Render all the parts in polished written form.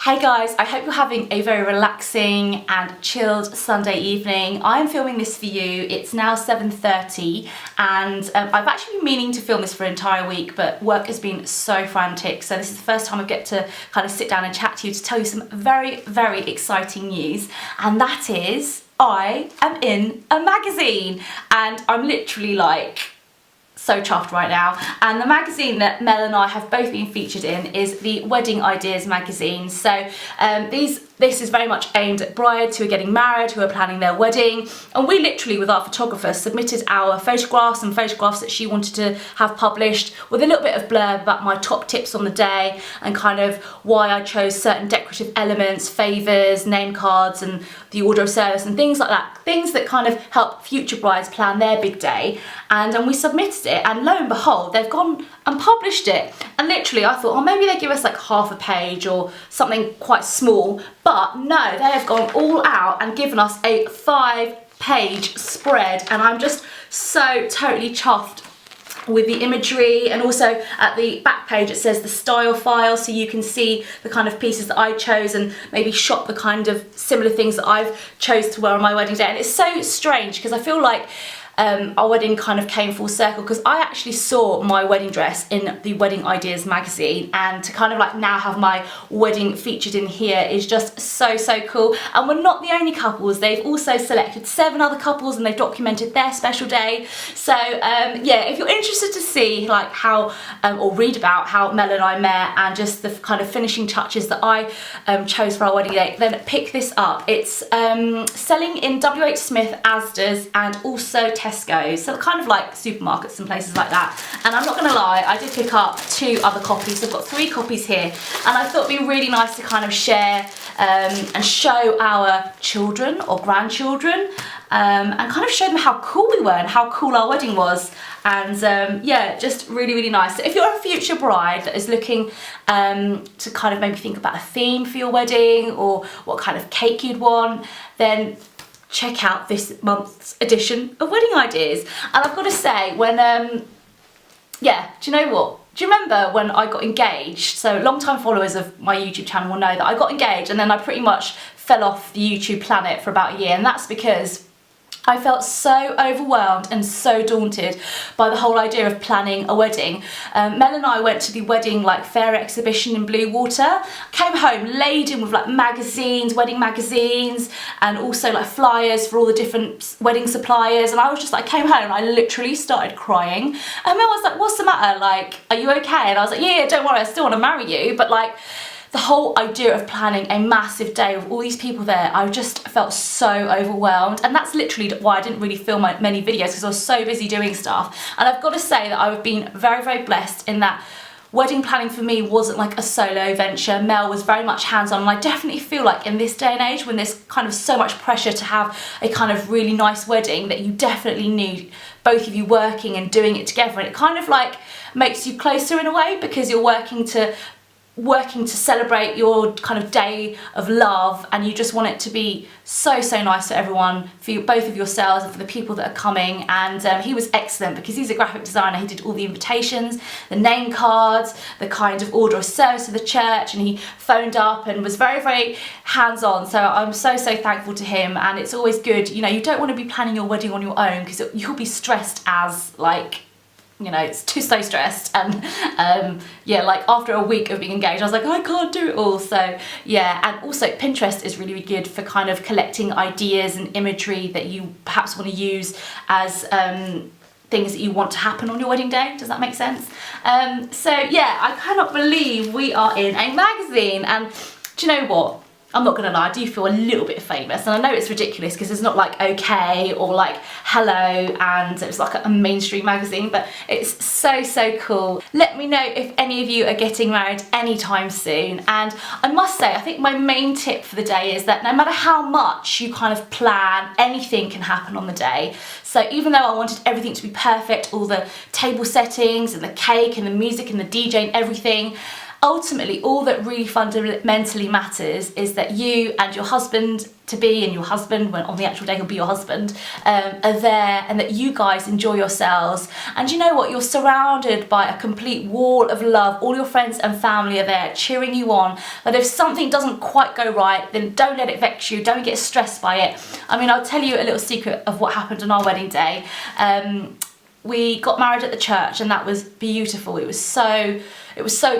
Hey guys, I hope you're having a very relaxing and chilled Sunday evening. I'm filming this for you. It's now 7:30 and I've actually been meaning to film this for an entire week, but work has been so frantic. So this is the first time I get to kind of sit down and chat to you to tell you some very, very exciting news. And that is, I am in a magazine and I'm literally like, so chuffed right now. And the magazine that Mel and I have both been featured in is the Wedding Ideas magazine. So this is very much aimed at brides who are getting married, who are planning their wedding. And we literally, with our photographer, submitted our photographs and photographs that she wanted to have published with a little bit of blurb about my top tips on the day and kind of why I chose certain decorative elements, favours, name cards and the order of service and things like that. Things that kind of help future brides plan their big day. And we submitted it, and lo and behold, they've gone and published it. And literally I thought, oh, maybe they give us like half a page or something quite small. But no, they have gone all out and given us a 5-page spread, and I'm just so totally chuffed with the imagery. And also at the back page it says the style file, so you can see the kind of pieces that I chose and maybe shop the kind of similar things that I've chose to wear on my wedding day. And it's so strange because I feel like our wedding kind of came full circle, because I actually saw my wedding dress in the Wedding Ideas magazine, and to kind of like now have my wedding featured in here is just so cool. And we're not the only couples, they've also selected 7 other couples and they've documented their special day. So yeah, if you're interested to see like how or read about how Mel and I met and just the kind of finishing touches that I chose for our wedding day, then pick this up. It's selling in WH Smith, Asda's and also Tesco, so kind of like supermarkets and places like that. And I'm not gonna lie, I did pick up 2 other copies. So I've got 3 copies here, and I thought it'd be really nice to kind of share and show our children or grandchildren and kind of show them how cool we were and how cool our wedding was. And yeah, just really nice. So if you're a future bride that is looking to kind of maybe think about a theme for your wedding or what kind of cake you'd want, then check out this month's edition of Wedding Ideas. And I've got to say, when yeah, do you know what? Do you remember when I got engaged? So long-time followers of my YouTube channel will know that I got engaged and then I pretty much fell off the YouTube planet for about a year, and that's because I felt so overwhelmed and so daunted by the whole idea of planning a wedding. Mel and I went to the wedding fair exhibition in Blue Water, came home laden with magazines, wedding magazines, and also flyers for all the different wedding suppliers. And I was just came home and I literally started crying. And Mel was like, what's the matter? Are you okay? And I was like, yeah, don't worry, I still want to marry you. But the whole idea of planning a massive day with all these people there, I just felt so overwhelmed. And that's literally why I didn't really film many videos, because I was so busy doing stuff. And I've got to say that I've been very blessed in that wedding planning for me wasn't a solo venture. Mel was very much hands-on, and I definitely feel like in this day and age when there's kind of so much pressure to have a kind of really nice wedding, that you definitely need both of you working and doing it together. And it kind of makes you closer in a way, because you're working to celebrate your kind of day of love, and you just want it to be so nice for everyone, for you, both of yourselves and for the people that are coming. And he was excellent because he's a graphic designer. He did all the invitations, the name cards, the kind of order of service of the church, and he phoned up and was very hands-on. So I'm so thankful to him. And it's always good, you don't want to be planning your wedding on your own, because you'll be stressed as it's so stressed. And yeah, after a week of being engaged, I was like, I can't do it all. So yeah, and also Pinterest is really good for kind of collecting ideas and imagery that you perhaps want to use as things that you want to happen on your wedding day. Does that make sense? So yeah, I cannot believe we are in a magazine. And do you know what? I'm not gonna lie, I do feel a little bit famous, and I know it's ridiculous because it's not OK or Hello and it's a mainstream magazine, but it's so cool. Let me know if any of you are getting married anytime soon. And I must say, I think my main tip for the day is that no matter how much you kind of plan, anything can happen on the day. So even though I wanted everything to be perfect, all the table settings and the cake and the music and the DJ and everything, ultimately all that really fundamentally matters is that you and your husband to be, and your husband, when on the actual day he'll be your husband, are there, and that you guys enjoy yourselves. And you know what, you're surrounded by a complete wall of love. All your friends and family are there cheering you on. That if something doesn't quite go right, then don't let it vex you, don't get stressed by it. I mean, I'll tell you a little secret of what happened on our wedding day. We got married at the church, and that was beautiful. It was so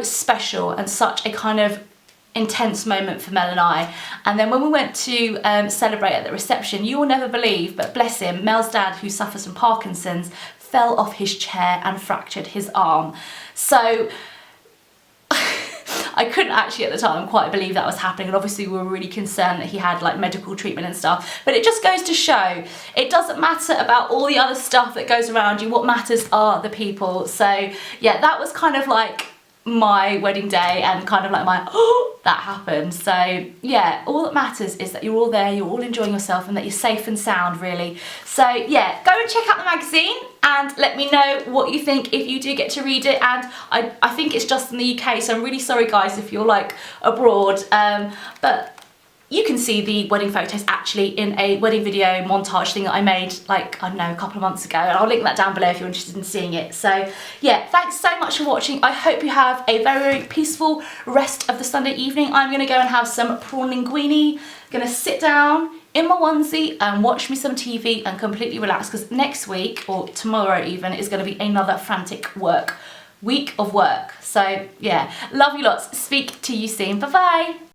special and such a kind of intense moment for Mel and I. And then when we went to celebrate at the reception, you will never believe, but bless him, Mel's dad, who suffers from Parkinson's, fell off his chair and fractured his arm. So I couldn't actually at the time quite believe that was happening, and obviously we were really concerned that he had like medical treatment and stuff. But it just goes to show, it doesn't matter about all the other stuff that goes around you. What matters are the people. So yeah, that was kind of like my wedding day, and kind of like my, oh, that happened. So yeah, all that matters is that you're all there, you're all enjoying yourself, and that you're safe and sound, really. So yeah, go and check out the magazine and let me know what you think if you do get to read it. And I think it's just in the UK, so I'm really sorry guys if you're like abroad, but you can see the wedding photos actually in a wedding video montage thing that I made, like, I don't know, a couple of months ago, and I'll link that down below if you're interested in seeing it. So yeah, thanks so much for watching. I hope you have a very, very peaceful rest of the Sunday evening. I'm gonna go and have some prawn linguine, gonna sit down in my onesie and watch me some TV and completely relax, because next week, or tomorrow even, is gonna be another frantic week of work. So yeah, love you lots. Speak to you soon. Bye bye.